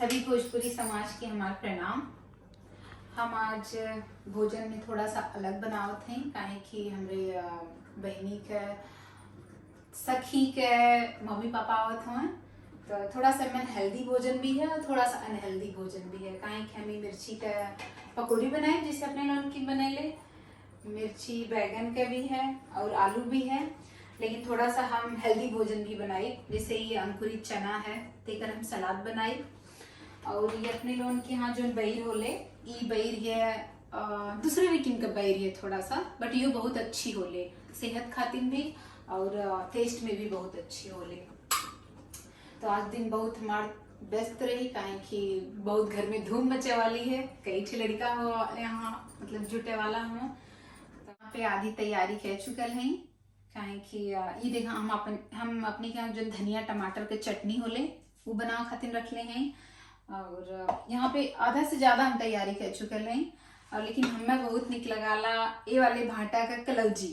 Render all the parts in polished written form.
सभी भोजपुरी समाज के हमार प्रणाम। हम आज भोजन में थोड़ा सा अलग बनावत हैं काहे कि हमरे बहनी के सखी के मम्मी पापा आवत हवन, तो थोड़ा सा में हेल्दी भोजन भी है और थोड़ा सा अनहेल्दी भोजन भी है। काहे कि हमें मिर्ची का पकौड़ी बनाए जिसे अपने लोन की बनैले, मिर्ची बैगन का भी है और आलू भी है, लेकिन थोड़ा सा हम हेल्दी भोजन भी बनाए। जैसे ये अंकुरित चना है तेकर हम सलाद बनाई। और ये अपने लोन के यहाँ जो बैर होले ई बैर है दूसरे विकिन का बैर है थोड़ा सा, बट ये बहुत अच्छी होले सेहत खातिर भी और टेस्ट में भी बहुत अच्छी होले। तो आज दिन बहुत हमार व्यस्त रही काहे कि बहुत घर में धूम मचे वाली है, कई ठे लड़का हो यहाँ मतलब जुटे वाला हो। तो यहाँ पे आधी तैयारी कह चुकल है काहे कि ये देखा हम अपने यहाँ जो धनिया टमाटर के चटनी होले वो बनावे खातिर रख ले हैं। और यहाँ पे आधा से ज्यादा हम तैयारी कर चुकल हैं। और लेकिन हमें बहुत निक लगाला ये वाले भाटा का कलौजी,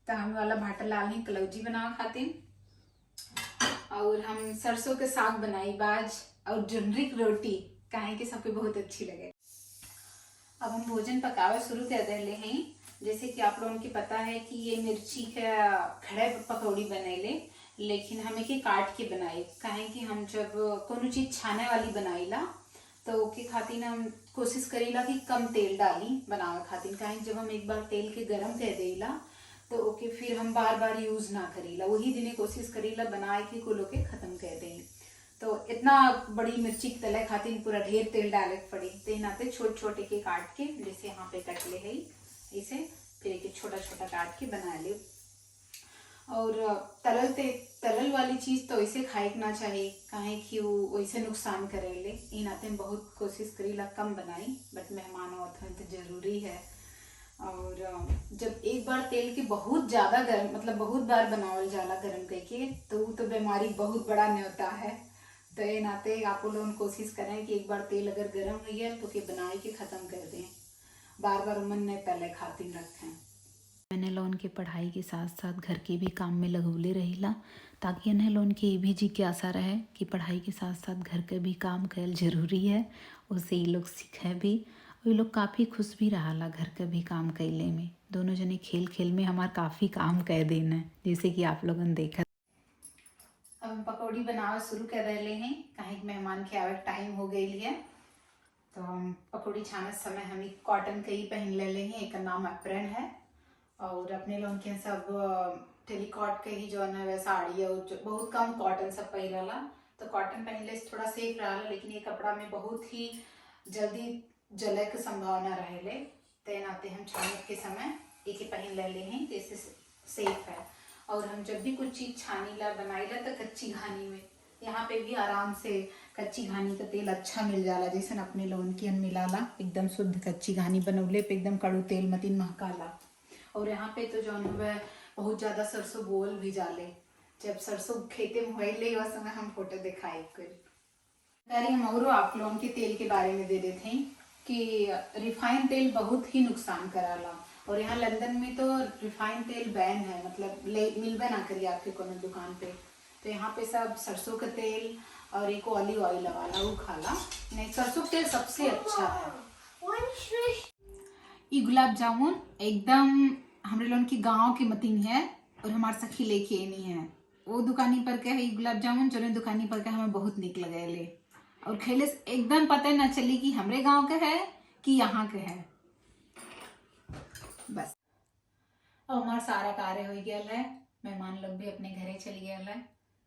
तो हम वाला भाटा लाल ही कलौजी बनावे खातिर। और हम सरसों के साग बनाई बाज और जुनरी की रोटी काहे कि सबके बहुत अच्छी लगे। अब हम भोजन पकावे शुरू कर रहे हैं। जैसे कि आप लोगों को पता है कि ये मिर्ची का खड़े पकौड़ी बनैले, लेकिन हम एक काट के बनाए काहे कि हम जब कोनो चीज छाने वाली बनाईला तो ओके खातिर हम कोशिश करीला कि कम तेल डाली बनावे खातिर। काहे जब हम एक बार तेल के गरम कर देला तो ओके फिर हम बार बार यूज ना करीला, वही दिने कोशिश करीला बनाए के कुल के खत्म कर दें। तो इतना बड़ी मिर्ची के तले खातिर पूरा ढेर तेल डाले पड़ी, तो नाते छोटे छोटे के काट के जैसे यहाँ पे कट ले है इसे फिर एक छोटा छोटा काट के बना ले। और तलल वाली चीज तो ऐसे खाए ना चाहिए काहे कि वो वैसे नुकसान करेले। इन नाते हम बहुत कोशिश करीला कम बनाई, बट मेहमान आवत हैं तो जरूरी है। और जब एक बार तेल के बहुत ज्यादा गर्म मतलब बहुत बार बनावल जाला गर्म करके तो वो तो बीमारी बहुत बड़ा न्योता है। तो ये नाते आप लोग कोशिश करें कि एक बार तेल अगर गर्म हो गया तो के बनाए के खत्म कर दें, बार बार मन ने तले खातिर रखें। मैंने लोन के पढ़ाई के साथ साथ घर के भी काम में लगौले रहीला ताकि इन्हें लोन के ये भी जिज्ञासा रहे कि पढ़ाई के साथ साथ घर के भी काम कैल जरूरी है, उससे ये लोग सीखें भी और ये लोग काफ़ी खुश भी रहाला घर के भी काम कैले में। दोनों जने खेल खेल में हमार काफ़ी काम कर देना जैसे कि आप लोगों ने देखा। अब हम पकौड़ी बनाना शुरू कर रहे हैं काहे कि मेहमान के आवे टाइम हो गई है। तो हम पकौड़ी छाने समय हम एक कॉटन के ही पहन ले हैं, एक नाम अप्रेन है। और अपने लोग के सब टेलीकॉट के ही जो है साड़ी और बहुत कम कॉटन सब पहनला, तो कॉटन पहनले से थोड़ा सेफ रहा, लेकिन ये कपड़ा में बहुत ही जल्दी जले की संभावना रहेले। ते नाते हम छाने के समय एक ही पहन ले हैं जैसे सेफ है। और हम जब भी कुछ चीज छानीला बनाईला तो कच्ची घानी में यहाँ पे भी आराम से कच्ची घानी का तेल अच्छा मिल जाला, जैसे अपने लोन की मिलाला एकदम शुद्ध कच्ची घानी बनौले पे एकदम कड़ू तेल मतीन महकाला। और यहाँ पे तो जो है बहुत ज्यादा सरसों बोल भी जाले, जब सरसों खेते में हुए उस समय हम फोटो दिखाए हम। और आप लोगों के तेल के बारे में दे देते हैं कि रिफाइंड तेल बहुत ही नुकसान कराला, और यहाँ लंदन में तो रिफाइंड तेल बैन है, मतलब मिलबे ना करिए आपके कोनो दुकान पे। तो यहाँ पे सब सरसों का तेल और एक ऑलिव ऑयल वाला वो खाला, नहीं सरसों का तेल सबसे अच्छा है। ये गुलाब जामुन एकदम हमारे लोगों की गांव की मतीन है और हमारे सखी लेके नहीं है वो दुकानी पर के है गुलाब जामुन, जो दुकानी पर के हमें बहुत निक लगे और खेले से एकदम पता ना चली कि हमरे गांव के है कि यहाँ के है। बस अब हमारा सारा कार्य हो गया है, मेहमान लोग भी अपने घरे चली गया है,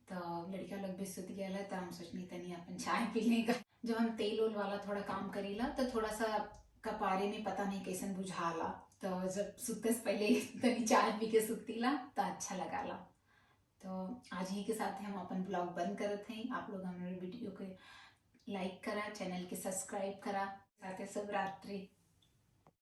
तो लड़का लोग भी सुत गया है, तो हम सोचनी तनी अपन चाय पीने का जब हम तेल उल वाला थोड़ा काम करीला तो थोड़ा सा कपारे में पता नहीं कैसे बुझाला, तो जब सुते से पहले तनी चाय पी के सुतीला तो अच्छा लगाला। तो आज ही के साथ हम अपन ब्लॉग बंद करते हैं। आप लोग हमारे वीडियो को लाइक करा, चैनल के सब्सक्राइब करा, साथ शुभ रात्रि।